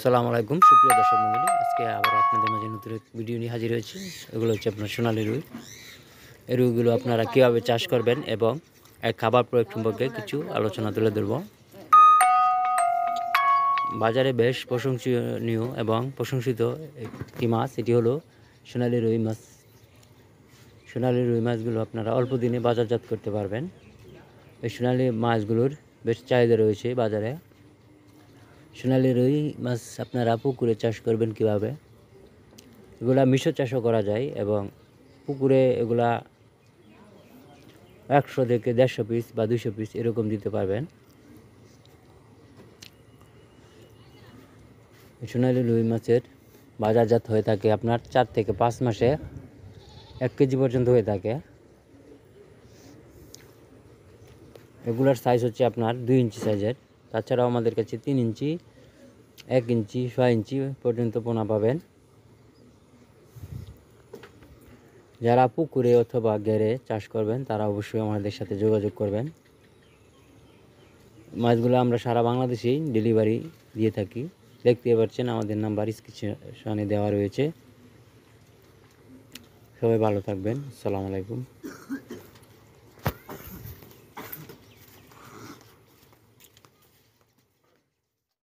আসসালামু আলাইকুম সুপ্রিয় দর্শক মণ্ডলী, আজকে আবার আপনাদের মাঝে নতুন এক ভিডিও নিয়ে হাজির হয়েছি। এগুলো হচ্ছে আপনার সোনালী রুই। এই রুইগুলো আপনারা কীভাবে চাষ করবেন এবং এর খাবার প্রয়োগ সম্পর্কে কিছু আলোচনা তুলে ধরব। বাজারে বেশ প্রশংসনীয় এবং প্রশংসিত একটি মাছ, এটি হলো সোনালী রুই মাছ। সোনালী রুই মাছগুলো আপনারা অল্প দিনে বাজারজাত করতে পারবেন। এই সোনালী মাছগুলোর বেশ চাহিদা রয়েছে বাজারে। সোনালী রুই মাছ আপনারা পুকুরে চাষ করবেন কিভাবে? এগুলা মিশ্র চাষও করা যায় এবং পুকুরে এগুলা 100 থেকে 150 পিস বা 200 পিস এরকম দিতে পারবেন। সোনালী রুই মাছের বাজারজাত হয়ে থাকে আপনার 4 থেকে 5 মাসে 1 কেজি পর্যন্ত হয়ে থাকে। এগুলার সাইজ হচ্ছে আপনার 2 ইঞ্চি সাইজের। তাছাড়াও আমাদের কাছে 3 ইঞ্চি, 1 ইঞ্চি, 6 ইঞ্চি পর্যন্ত পোনা পাবেন। যারা পুকুরে অথবা ঘেরে চাষ করবেন তারা অবশ্যই আমাদের সাথে যোগাযোগ করবেন। মাছগুলো আমরা সারা বাংলাদেশেই ডেলিভারি দিয়ে থাকি। দেখতে পাচ্ছেন আমাদের নাম্বার স্ক্রিনে দেওয়া রয়েছে। সবাই ভালো থাকবেন। আসসালামু আলাইকুম।